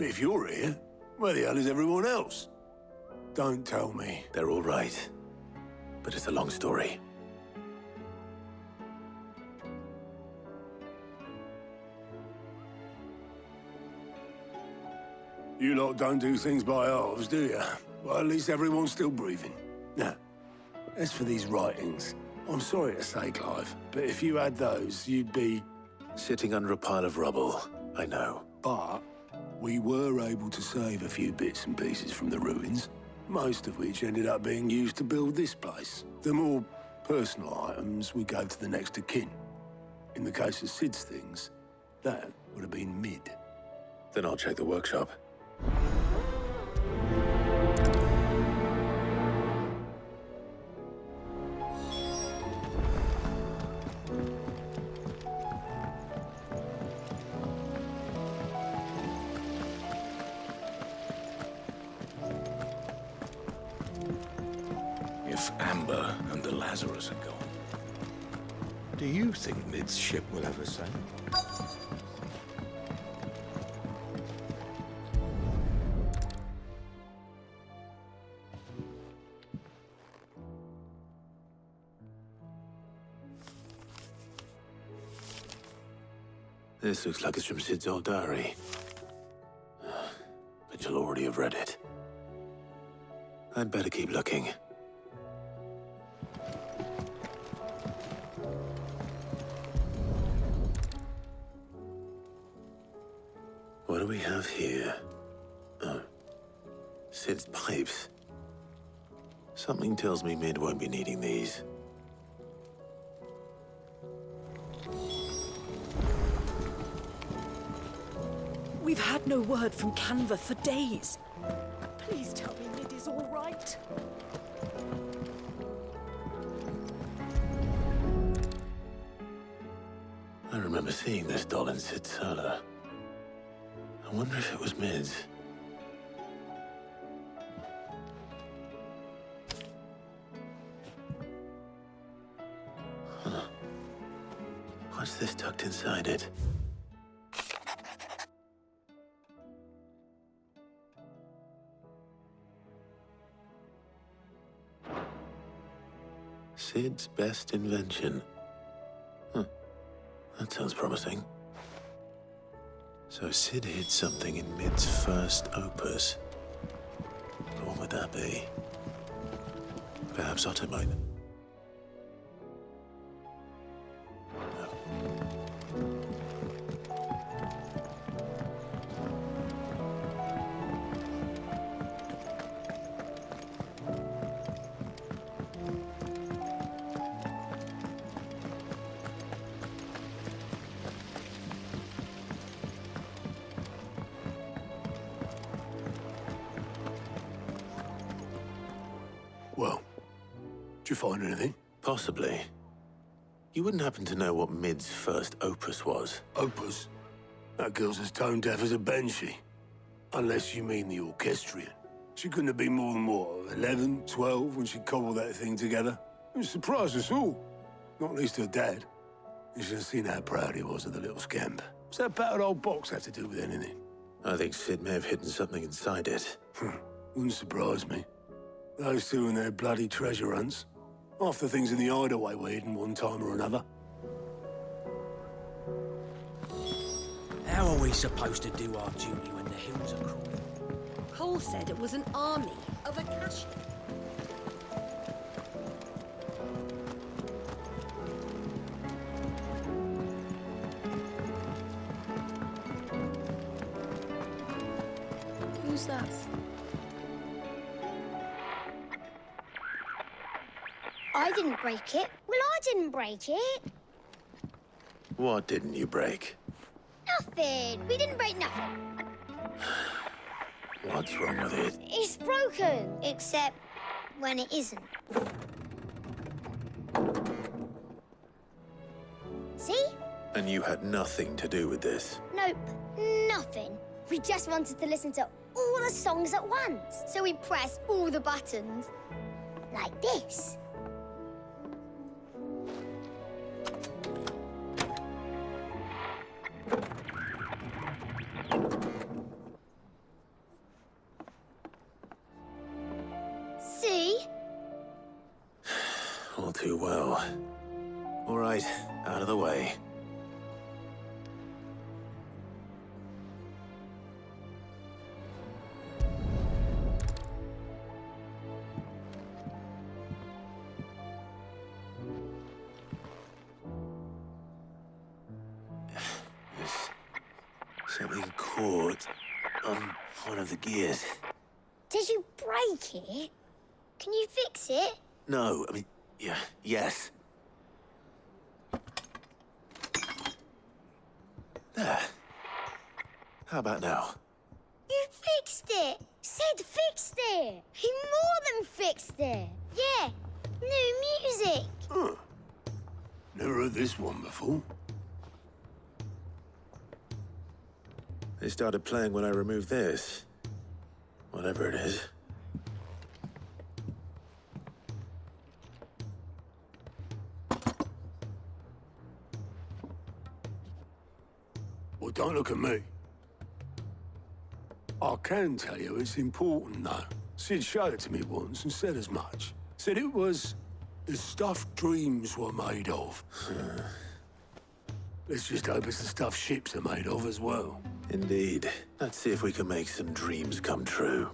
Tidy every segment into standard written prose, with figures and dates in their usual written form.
But if you're here, where the hell is everyone else? Don't tell me. They're all right. But it's a long story. You lot don't do things by halves, do you? Well, at least everyone's still breathing. Now, as for these writings, I'm sorry to say, Clive, but if you had those, you'd be... Sitting under a pile of rubble, I know. But we were able to save a few bits and pieces from the ruins, most of which ended up being used to build this place. The more personal items we gave to the next of kin. In the case of Sid's things, that would have been mid. Then I'll check the workshop. If Amber and the Lazarus are gone, do you think Mid's ship will ever sail? This looks like it's from Sid's old diary. But you'll already have read it. I'd better keep looking. What do we have here? Oh. Sid's pipes. Something tells me Mid won't be needing these. We've had no word from Canva for days. Please tell me Mid is all right. I remember seeing this doll in Sid's cellar. I wonder if it was Mid's. Huh. What's this tucked inside it? Sid's best invention. Huh. That sounds promising. So Sid hid something in Mid's first opus. But what would that be? Perhaps Ottomite? No. Well, did you find anything? Possibly. You wouldn't happen to know what Mid's first opus was? Opus? That girl's as tone deaf as a banshee. Unless you mean the orchestrion. She couldn't have been more than, what, 11, 12 when she cobbled that thing together? It surprised us all. Not least her dad. You should have seen how proud he was of the little scamp. What's that battered old box have to do with anything? I think Sid may have hidden something inside it. Wouldn't surprise me. Those two and their bloody treasure hunts. Half the things in the hideaway were hidden one time or another. How are we supposed to do our duty when the hills are crawling? Cole said it was an army of Akashi. Who's that? I didn't break it. Well, I didn't break it. What didn't you break? Nothing. We didn't break nothing. What's wrong with it? It's broken, except when it isn't. See? And you had nothing to do with this? Nope, nothing. We just wanted to listen to all the songs at once. So we pressed all the buttons. Like this. All too well. All right, out of the way. There's something caught on one of the gears. Did you break it? Can you fix it? No, I mean, yeah, yes. There. How about now? You fixed it! Sid fixed it! He more than fixed it! Yeah, new music! Huh. Never heard this one before. They started playing when I removed this. Whatever it is. Well, don't look at me. I can tell you it's important, though. Sid showed it to me once and said as much. Said it was the stuff dreams were made of. Let's just hope it's the stuff ships are made of as well. Indeed. Let's see if we can make some dreams come true.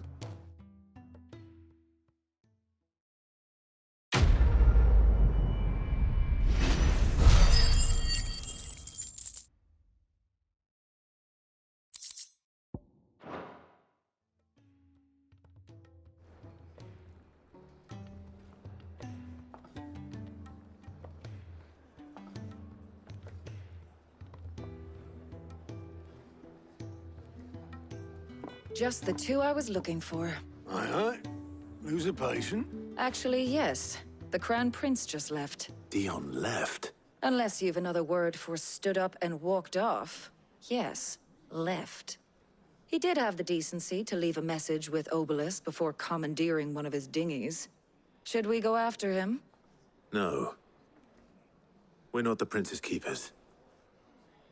Just the two I was looking for. Aye. Lose a patient? Actually, yes. The Crown Prince just left. Dion left. Unless you've another word for stood up and walked off. Yes, left. He did have the decency to leave a message with Obelisk before commandeering one of his dinghies. Should we go after him? No. We're not the Prince's keepers.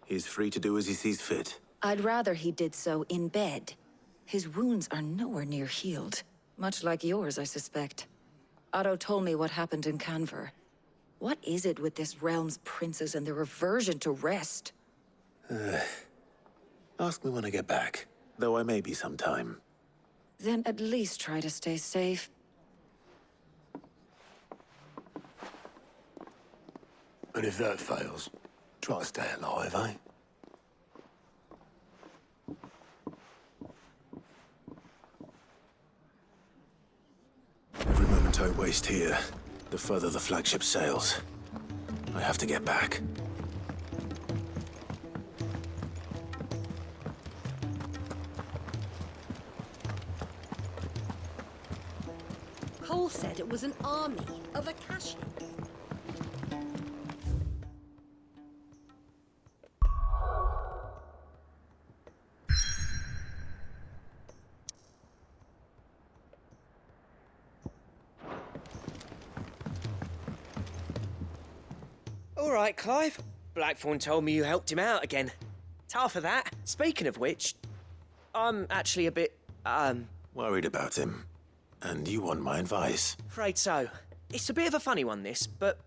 He's free to do as he sees fit. I'd rather he did so in bed. His wounds are nowhere near healed. Much like yours, I suspect. Otto told me what happened in Canver. What is it with this realm's princes and their aversion to rest? Ask me when I get back, though I may be sometime. Then at least try to stay safe. And if that fails, try to stay alive, eh? Every moment I waste here, the further the flagship sails. I have to get back. Cole said it was an army of Akashi. All right, Clive. Blackthorn told me you helped him out again. Tough for that. Speaking of which, I'm actually a bit, Worried about him. And you want my advice? afraid so. It's a bit of a funny one, this, but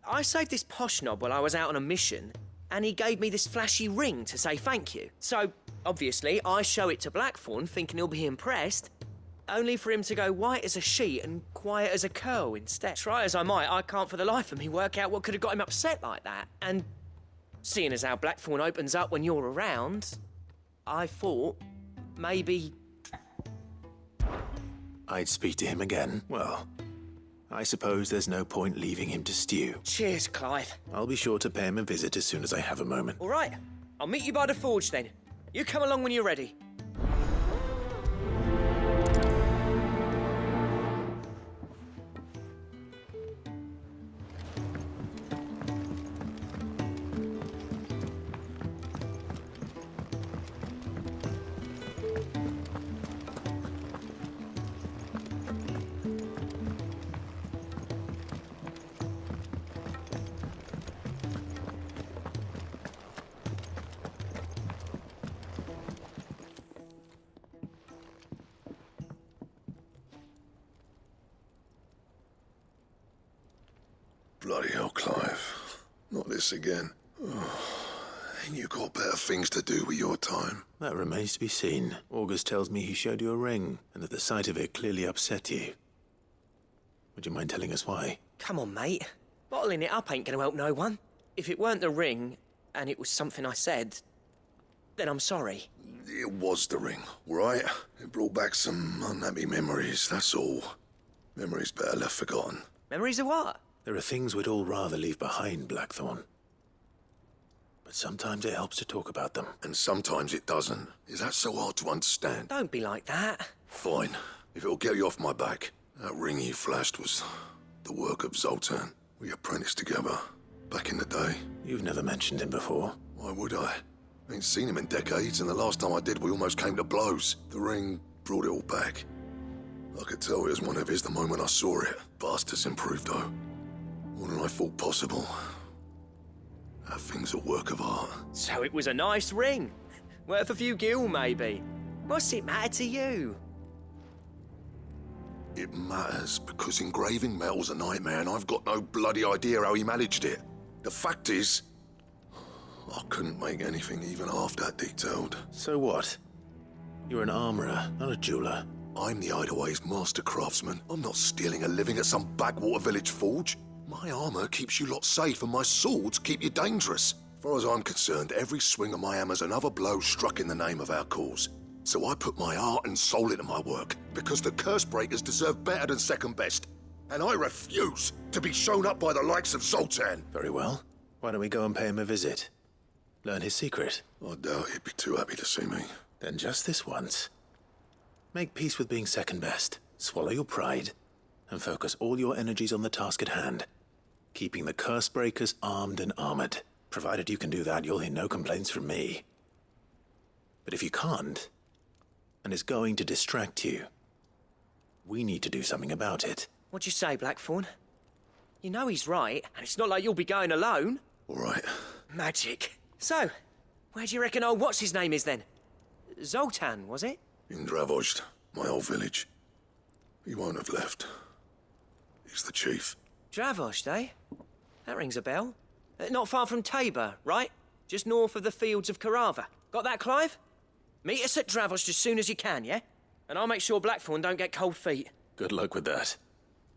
I saved this posh knob while I was out on a mission, and he gave me this flashy ring to say thank you. So, obviously, I show it to Blackthorn, thinking he'll be impressed, only for him to go white as a sheet and quiet as a curl instead. Try as I might, I can't for the life of me work out what could have got him upset like that. And seeing as how Blackthorn opens up when you're around, I thought maybe... I'd speak to him again. Well, I suppose there's no point leaving him to stew. Cheers, Clive. I'll be sure to pay him a visit as soon as I have a moment. All right, I'll meet you by the forge then. You come along when you're ready. Bloody hell, Clive. Not this again. Ain't you got better things to do with your time? That remains to be seen. August tells me he showed you a ring, and that the sight of it clearly upset you. Would you mind telling us why? Come on, mate. Bottling it up ain't gonna help no one. If it weren't the ring, and it was something I said, then I'm sorry. It was the ring, right? It brought back some unhappy memories, that's all. Memories better left forgotten. Memories of what? There are things we'd all rather leave behind, Blackthorn. But sometimes it helps to talk about them. And sometimes it doesn't. Is that so hard to understand? Don't be like that. Fine. If it'll get you off my back. That ring you flashed was the work of Zoltan. We apprenticed together, back in the day. You've never mentioned him before. Why would I? Ain't seen him in decades, and the last time I did, we almost came to blows. The ring brought it all back. I could tell it was one of his the moment I saw it. Bastard's improved, though. More than I thought possible. That thing's a work of art. So it was a nice ring. Worth a few gil, maybe. What's it matter to you? It matters because engraving metal's a nightmare, and I've got no bloody idea how he managed it. The fact is, I couldn't make anything even half that detailed. So what? You're an armorer, not a jeweler. I'm the Hideaway's master craftsman. I'm not stealing a living at some backwater village forge. My armor keeps you lot safe, and my swords keep you dangerous. As far as I'm concerned, every swing of my hammer's another blow struck in the name of our cause. So I put my heart and soul into my work, because the curse breakers deserve better than second best. And I refuse to be shown up by the likes of Zoltan. Very well. Why don't we go and pay him a visit? Learn his secret. I doubt he'd be too happy to see me. Then just this once. Make peace with being second best. Swallow your pride. And focus all your energies on the task at hand. Keeping the curse breakers armed and armored. Provided you can do that, you'll hear no complaints from me. But if you can't, and it's going to distract you, we need to do something about it. What'd you say, Blackthorn? You know he's right, and it's not like you'll be going alone. All right. Magic. So, where do you reckon old what's-his-name is then? Zoltan, was it? In Dravozd, my old village. He won't have left. He's the chief. Dravozd, eh? That rings a bell. Not far from Tabor, right? Just north of the fields of Carava. Got that, Clive? Meet us at Dravozd as soon as you can, yeah? And I'll make sure Blackthorn don't get cold feet. Good luck with that.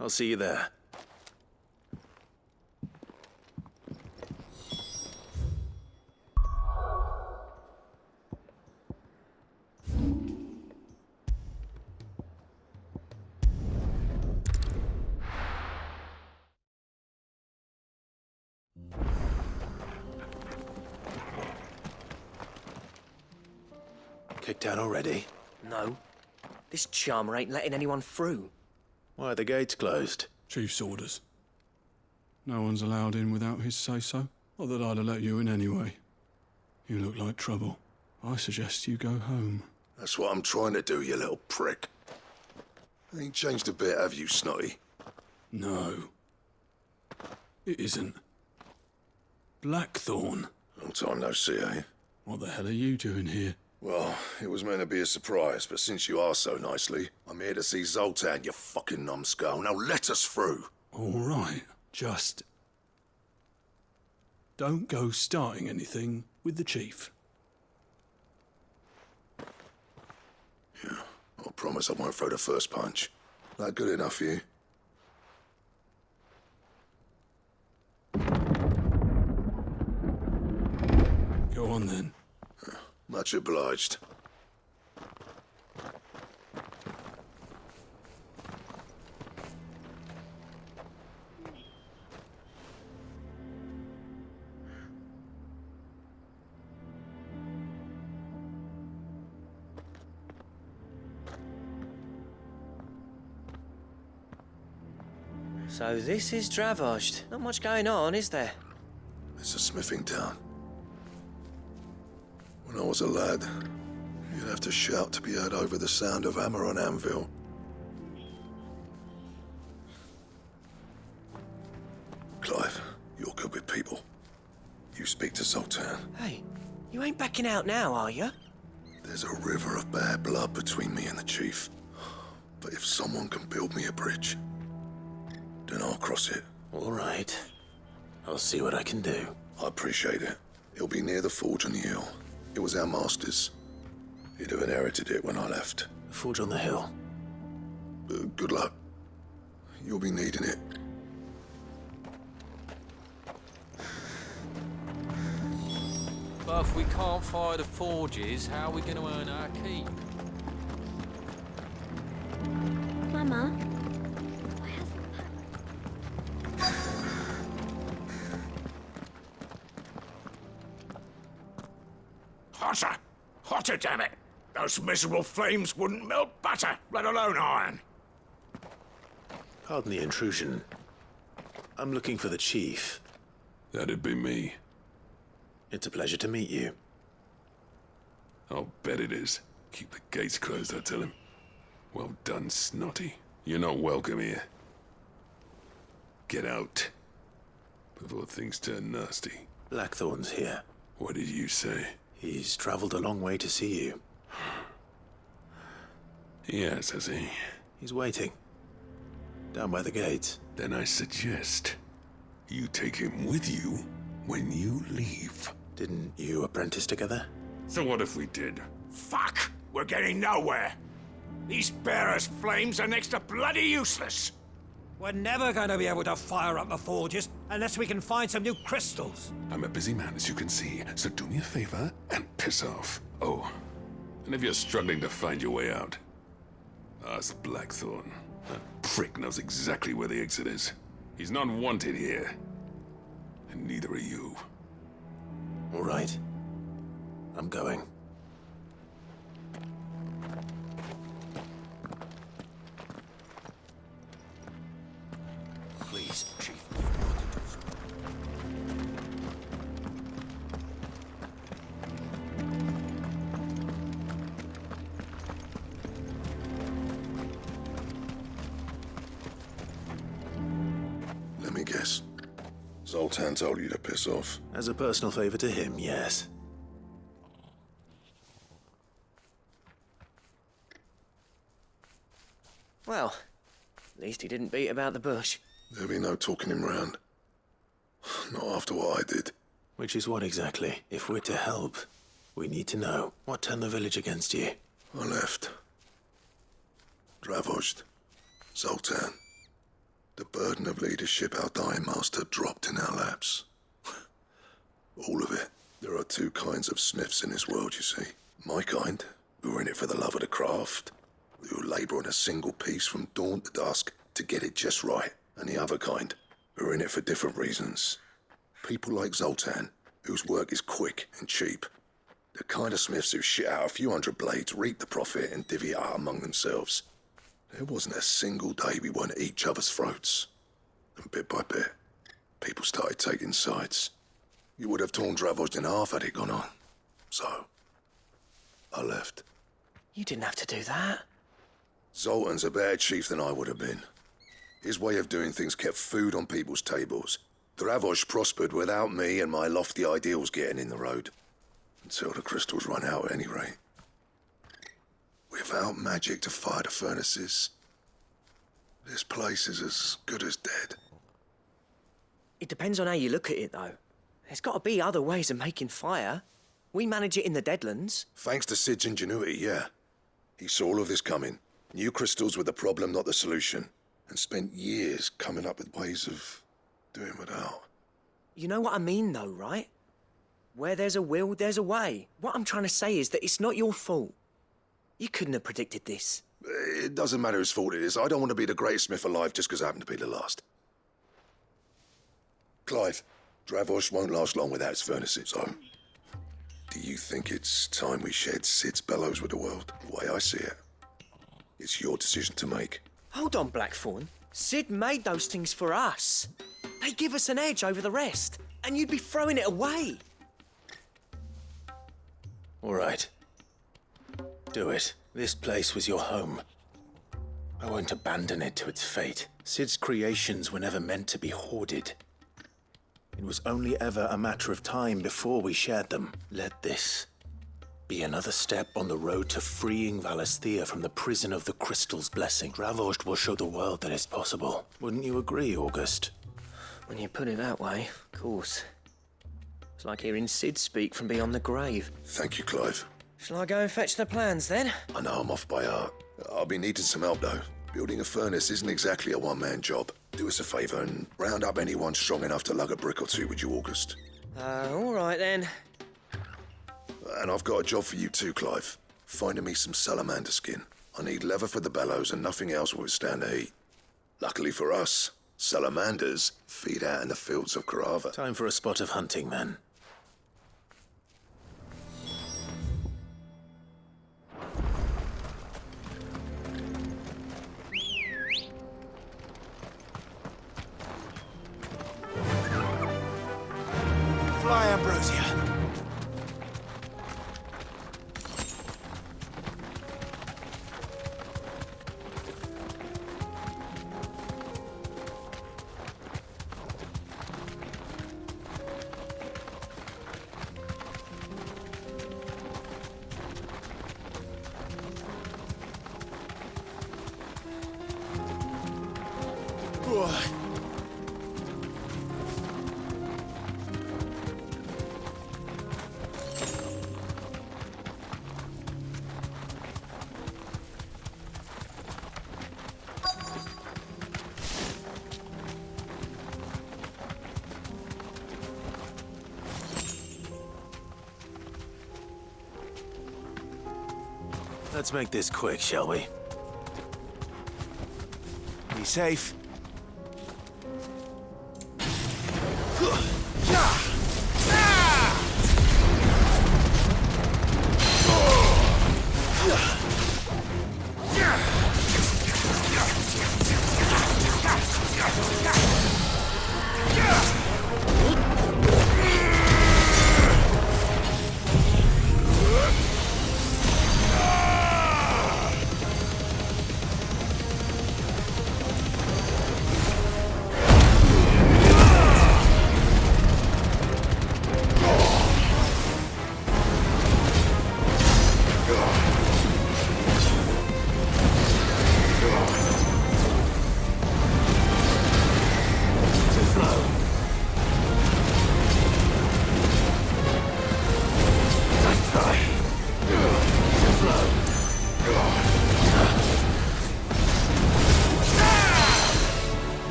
I'll see you there. Kicked out already? No. This charmer ain't letting anyone through. Why are the gates closed? Chief's orders. No one's allowed in without his say-so. Not that I'd have let you in anyway. You look like trouble. I suggest you go home. That's what I'm trying to do, you little prick. Ain't changed a bit, have you, Snotty? No. It isn't. Blackthorn. Long time no see, eh? What the hell are you doing here? Well, it was meant to be a surprise, but since you are so nicely, I'm here to see Zoltan, you fucking numbskull. Now let us through. All right. Just don't go starting anything with the chief. Yeah, I promise I won't throw the first punch. That good enough for you? Go on then. Much obliged. So this is Dravozd. Not much going on, is there? It's a smithing town. When I was a lad, you'd have to shout to be heard over the sound of hammer on anvil. Clive, you're good with people. You speak to Zoltan. Hey, you ain't backing out now, are you? There's a river of bad blood between me and the chief. But if someone can build me a bridge, then I'll cross it. All right. I'll see what I can do. I appreciate it. It'll be near the forge on the hill. It was our master's. He'd have inherited it when I left. The forge on the hill. Good luck. You'll be needing it. But if we can't fire the forges, how are we going to earn our keep? Mama? Hotter! Hotter, damn it! Those miserable flames wouldn't melt butter, let alone iron. Pardon the intrusion. I'm looking for the chief. That'd be me. It's a pleasure to meet you. I'll bet it is. Keep the gates closed, I tell him. Well done, Snotty. You're not welcome here. Get out. Before things turn nasty. Blackthorn's here. What did you say? He's traveled a long way to see you. Yes, has he? He's waiting. Down by the gates. Then I suggest you take him with you when you leave. Didn't you apprentice together? So what if we did? Fuck! We're getting nowhere. These bearers' flames are next to bloody useless. We're never going to be able to fire up the forges unless we can find some new crystals. I'm a busy man, as you can see, so do me a favor and piss off. Oh, and if you're struggling to find your way out, ask Blackthorn. That prick knows exactly where the exit is. He's not wanted here. And neither are you. All right. I'm going. Please, Chief. Let me guess. Zoltan told you to piss off. As a personal favor to him, yes. Well, at least he didn't beat about the bush. There'll be no talking him round. Not after what I did. Which is what exactly? If we're to help, we need to know. What turned the village against you? I left. Dravozd. Zoltan. The burden of leadership our dying master dropped in our laps. All of it. There are two kinds of smiths in this world, you see. My kind, who are in it for the love of the craft, who labour on a single piece from dawn to dusk to get it just right. And the other kind, who are in it for different reasons. People like Zoltan, whose work is quick and cheap. The kind of smiths who shit out a few hundred blades, reap the profit, and divvy it out among themselves. There wasn't a single day we weren't at each other's throats. And bit by bit, people started taking sides. You would have torn Dravozd in half had it gone on. So, I left. You didn't have to do that. Zoltan's a better chief than I would have been. His way of doing things kept food on people's tables. Dravozd prospered without me and my lofty ideals getting in the road. Until the crystals run out at any rate. Without magic to fire the furnaces, this place is as good as dead. It depends on how you look at it, though. There's got to be other ways of making fire. We manage it in the Deadlands. Thanks to Sid's ingenuity, yeah. He saw all of this coming. Knew crystals were the problem, not the solution. And spent years coming up with ways of doing without. You know what I mean, though, right? Where there's a will, there's a way. What I'm trying to say is that it's not your fault. You couldn't have predicted this. It doesn't matter whose fault it is. I don't want to be the greatest smith alive just because I happen to be the last. Clive, Dravozd won't last long without its furnaces, so... Do you think it's time we shared Sid's bellows with the world? The way I see it. It's your decision to make. Hold on, Blackthorn. Sid made those things for us. They give us an edge over the rest, and you'd be throwing it away. All right. Do it. This place was your home. I won't abandon it to its fate. Sid's creations were never meant to be hoarded. It was only ever a matter of time before we shared them. Let this be another step on the road to freeing Valisthea from the prison of the Crystal's blessing. Dravozd will show the world that it's possible. Wouldn't you agree, August? When you put it that way, of course. It's like hearing Sid speak from beyond the grave. Thank you, Clive. Shall I go and fetch the plans, then? I know I'm off by heart. I'll be needing some help, though. Building a furnace isn't exactly a one-man job. Do us a favour and round up anyone strong enough to lug a brick or two, would you, August? All right, then. And I've got a job for you too, Clive. Finding me some salamander skin. I need leather for the bellows and nothing else will withstand the heat. Luckily for us, salamanders feed out in the fields of Carava. Time for a spot of hunting, then. Fly, Ambrosia. Let's make this quick, shall we? Be safe.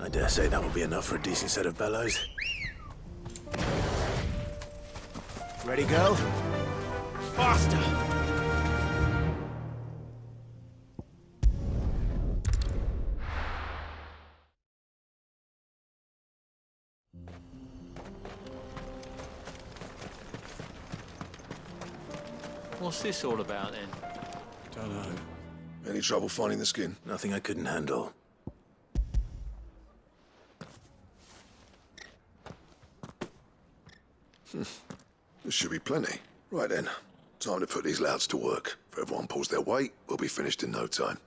I dare say that will be enough for a decent set of bellows. Ready, go? Faster! What's this all about, then? Don't know. Any trouble finding the skin? Nothing I couldn't handle. There should be plenty. Right then, time to put these louds to work. If everyone pulls their weight, we'll be finished in no time.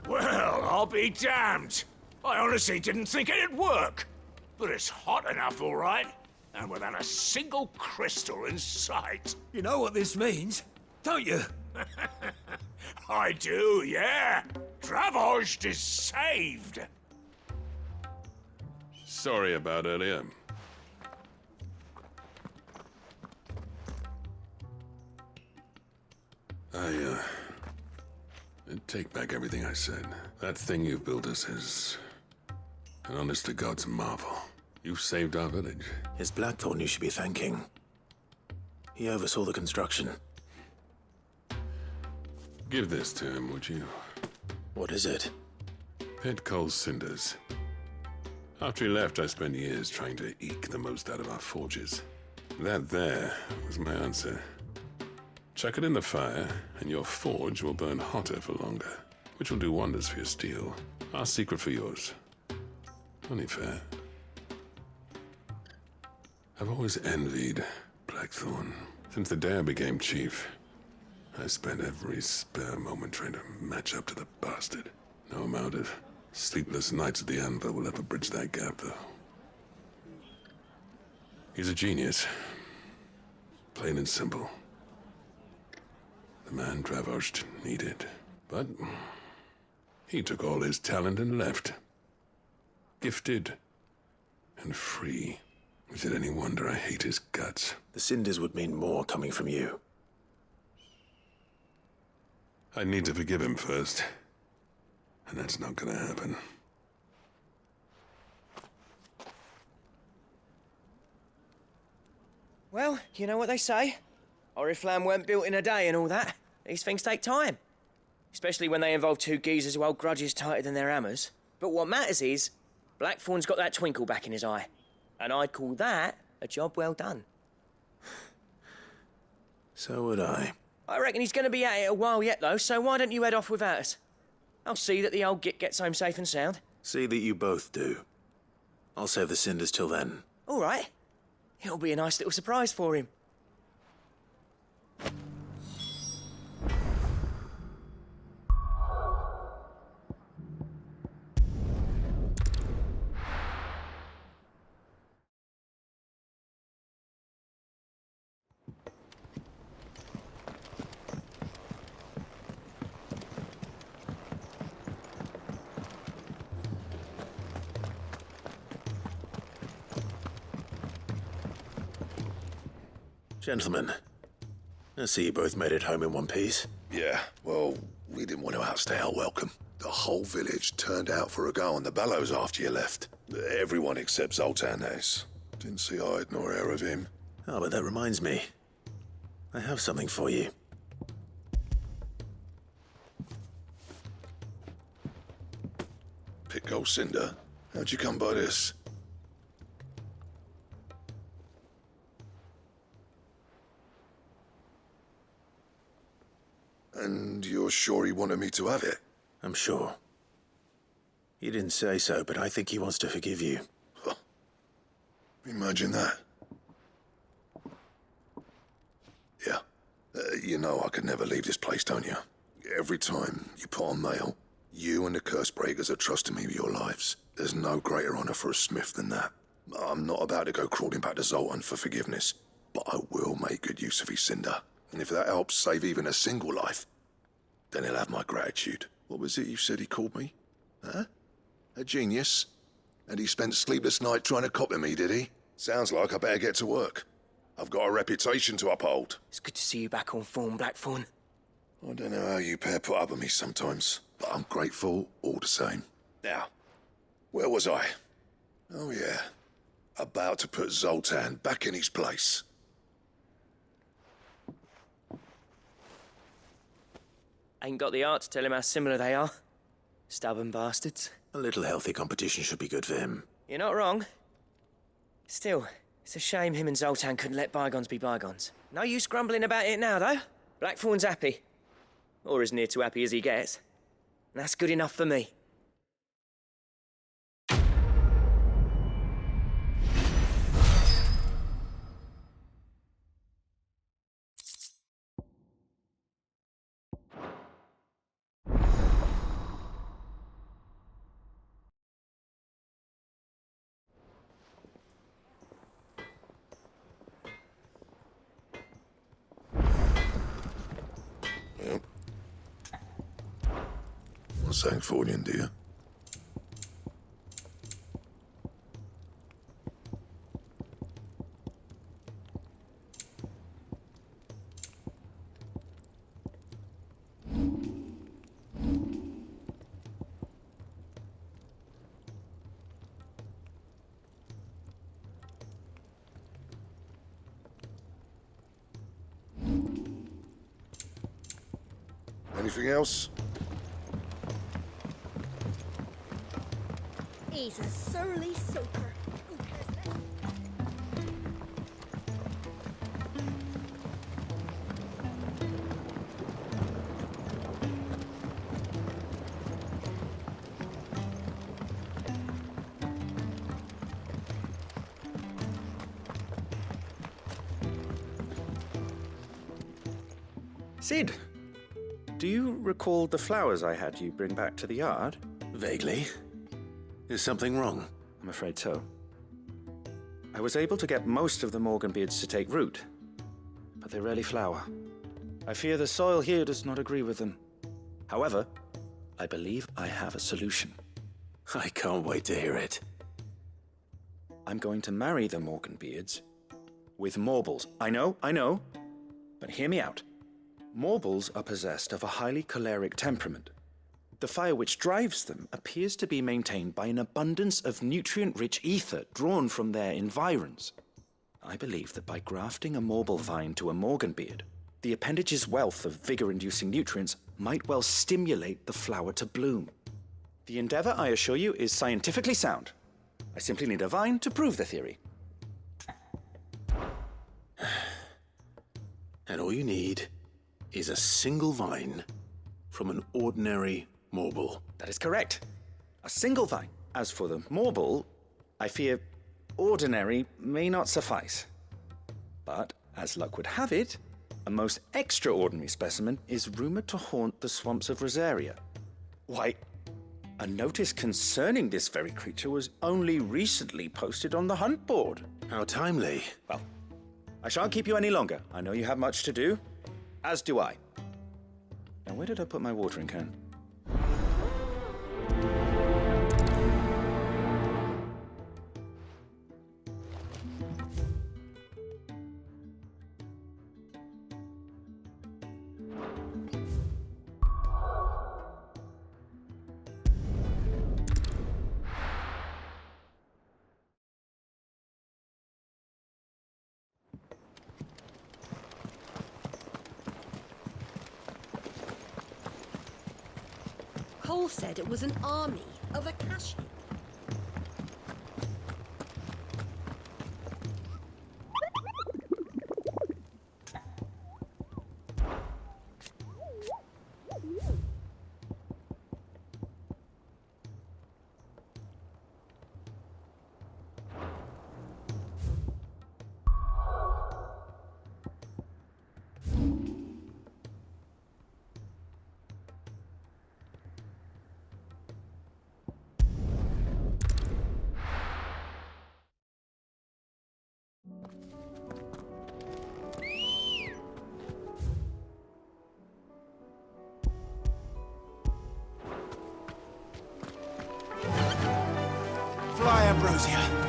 Well, I'll be damned. I honestly didn't think it'd work. But it's hot enough, all right. And without a single crystal in sight. You know what this means, don't you? I do, yeah. Dravost is saved. Sorry about earlier. I take back everything I said. That thing you built us is an honest-to-God's marvel. You saved our village. It's Blackthorn you should be thanking. He oversaw the construction. Give this to him, would you? What is it? Pit coal cinders. After he left, I spent years trying to eke the most out of our forges. That there was my answer. Chuck it in the fire, and your forge will burn hotter for longer, which will do wonders for your steel. Our secret for yours. Only fair. I've always envied Blackthorn. Since the day I became chief, I spent every spare moment trying to match up to the bastard. No amount of sleepless nights at the Anvil will ever bridge that gap, though. He's a genius. Plain and simple. The man Dravost needed. But he took all his talent and left. Gifted and free. Is it any wonder I hate his guts? The cinders would mean more coming from you. I need to forgive him first. And that's not gonna happen. Well, you know what they say. Oriflamme weren't built in a day and all that. These things take time. Especially when they involve two geezers who hold grudges tighter than their hammers. But what matters is, Blackthorn's got that twinkle back in his eye. And I'd call that a job well done. So would I. I reckon he's going to be at it a while yet, though, so why don't you head off without us? I'll see that the old git gets home safe and sound. See that you both do. I'll save the cinders till then. All right. It'll be a nice little surprise for him. Gentlemen, I see you both made it home in one piece. Yeah, well, we didn't want to outstay our welcome. The whole village turned out for a go on the bellows after you left. Everyone except Zoltan, that is. Didn't see hide nor hair of him. Oh, but that reminds me. I have something for you. Pick old Cinder. How'd you come by this? And you're sure he wanted me to have it? I'm sure. He didn't say so, but I think he wants to forgive you. Huh. Imagine that. Yeah. You know I could never leave this place, don't you? Every time you put on mail, you and the curse breakers are trusting me with your lives. There's no greater honor for a smith than that. I'm not about to go crawling back to Zoltan for forgiveness, but I will make good use of his cinder. And if that helps save even a single life, then he'll have my gratitude. What was it you said he called me? Huh? A genius? And he spent sleepless night trying to copy me, did he? Sounds like I better get to work. I've got a reputation to uphold. It's good to see you back on form, Blackthorn. I don't know how you pair put up with me sometimes, but I'm grateful all the same. Now, where was I? Oh yeah, about to put Zoltan back in his place. Ain't got the art to tell him how similar they are. Stubborn bastards. A little healthy competition should be good for him. You're not wrong. Still, it's a shame him and Zoltan couldn't let bygones be bygones. No use grumbling about it now, though. Blackthorn's happy. Or as near to happy as he gets. And that's good enough for me. Sang for you, dear. Anything else? He's a surly soaker. Who cares then? Sid, do you recall the flowers I had you bring back to the yard? Vaguely. Is something wrong? I'm afraid so. I was able to get most of the Morganbeards to take root, but they rarely flower. I fear the soil here does not agree with them. However, I believe I have a solution. I can't wait to hear it. I'm going to marry the Morganbeards with Morbles. I know, but hear me out. Morbles are possessed of a highly choleric temperament. The fire which drives them appears to be maintained by an abundance of nutrient-rich ether drawn from their environs. I believe that by grafting a Morble vine to a Morganbeard, the appendage's wealth of vigor-inducing nutrients might well stimulate the flower to bloom. The endeavor, I assure you, is scientifically sound. I simply need a vine to prove the theory. And all you need is a single vine from an ordinary Morble. That is correct. A single vine. As for the Morble, I fear ordinary may not suffice. But, as luck would have it, a most extraordinary specimen is rumored to haunt the swamps of Rosaria. Why, a notice concerning this very creature was only recently posted on the hunt board. How timely. Well, I shan't keep you any longer. I know you have much to do, as do I. Now, where did I put my watering can? Cole said it was an army of Akashi. Fly, Ambrosia.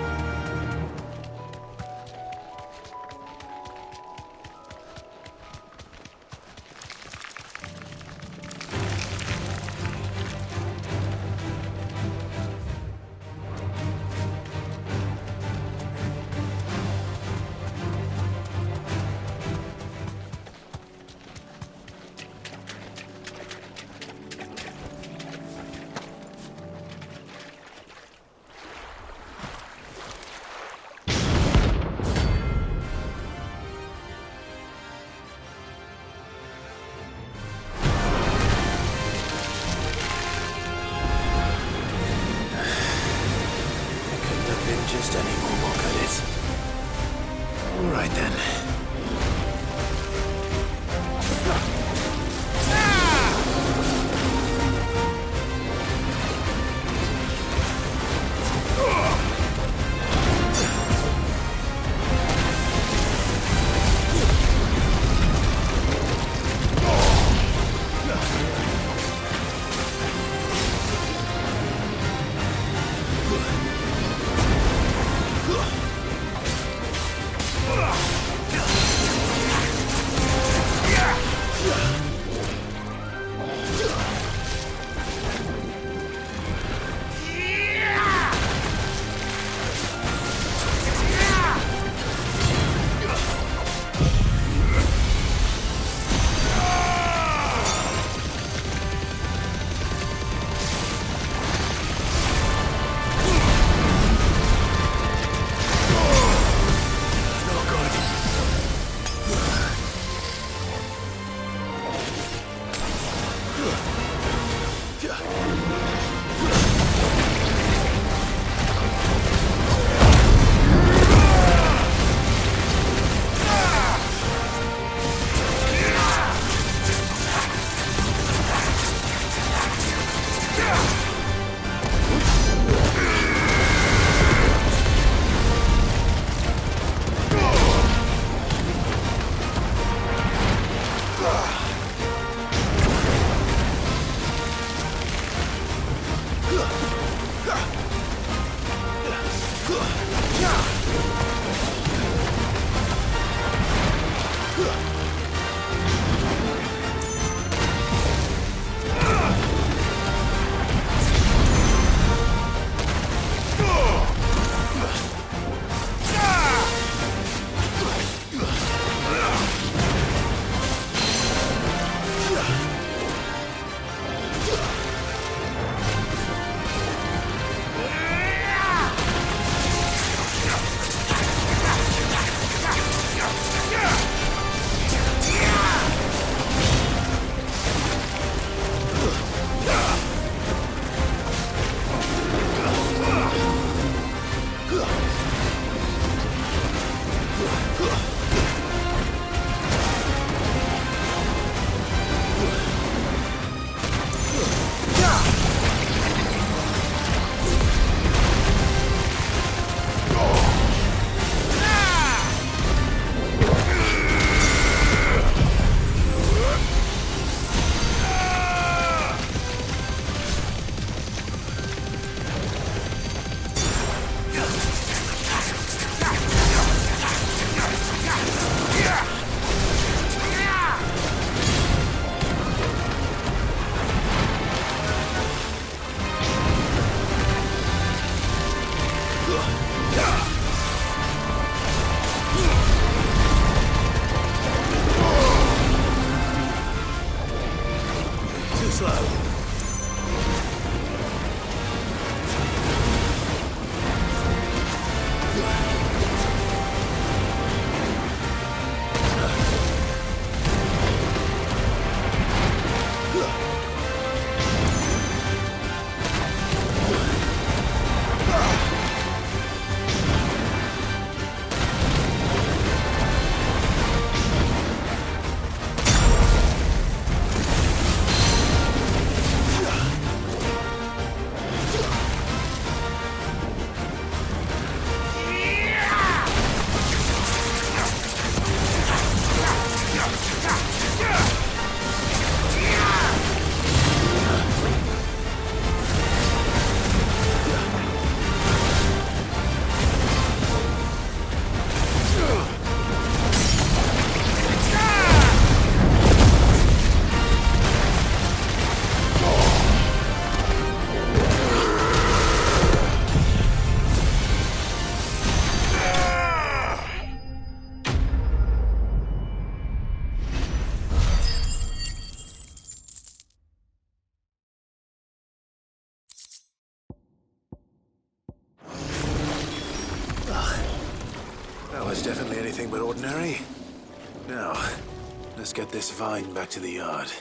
Just any more walk at it. All right then. was definitely anything but ordinary. Now, let's get this vine back to the yard.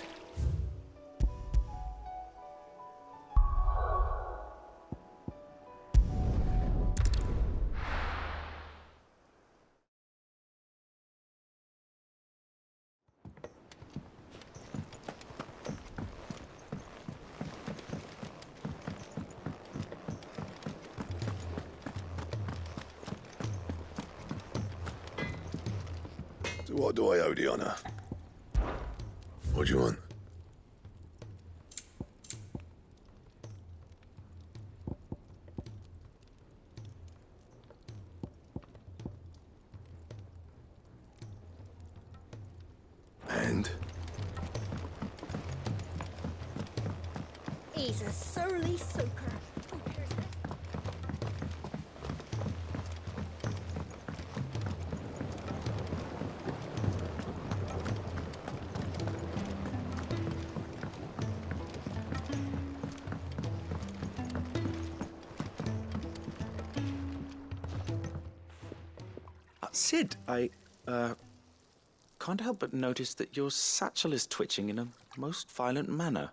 So what do I owe the honor? What do you want? And? He's a surly soaker. Sid, I can't help but notice that your satchel is twitching in a most violent manner.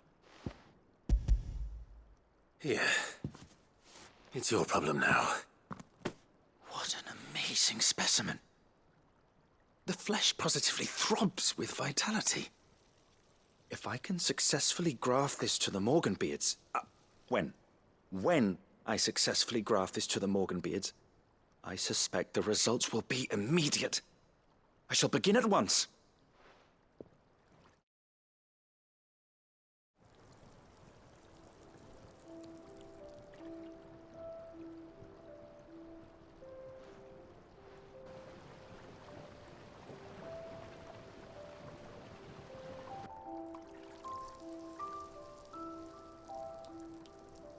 Here. It's your problem now. What an amazing specimen. The flesh positively throbs with vitality. If I can successfully graft this to the Morganbeards... When I successfully graft this to the Morganbeards, I suspect the results will be immediate. I shall begin at once.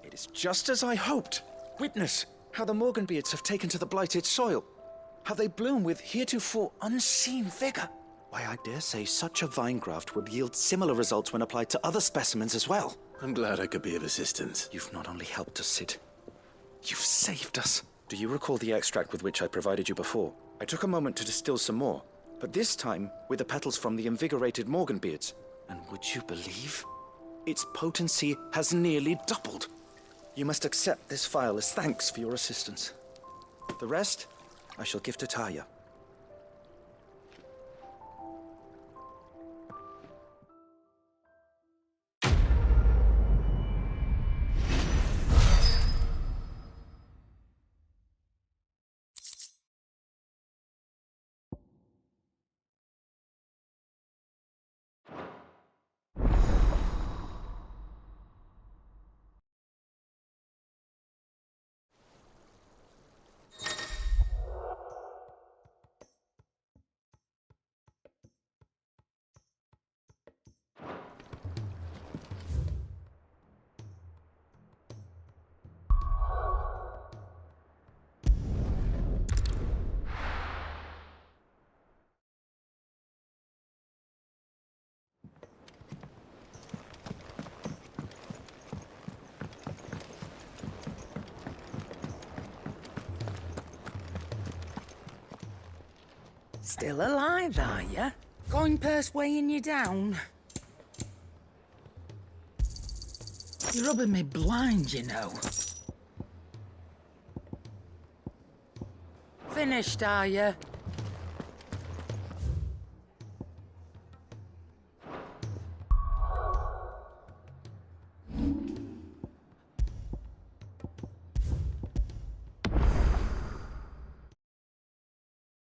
It is just as I hoped. Witness how the Morganbeards have taken to the blighted soil. How they bloom with heretofore unseen vigor. Why, I dare say such a vine graft would yield similar results when applied to other specimens as well. I'm glad I could be of assistance. You've not only helped us, Sid, you've saved us. Do you recall the extract with which I provided you before? I took a moment to distill some more, but this time with the petals from the invigorated Morganbeards. And would you believe? Its potency has nearly doubled. You must accept this vial as thanks for your assistance. The rest, I shall give to Taya. Still alive, are you? Going purse weighing you down? You're rubbing me blind, you know. Finished, are you?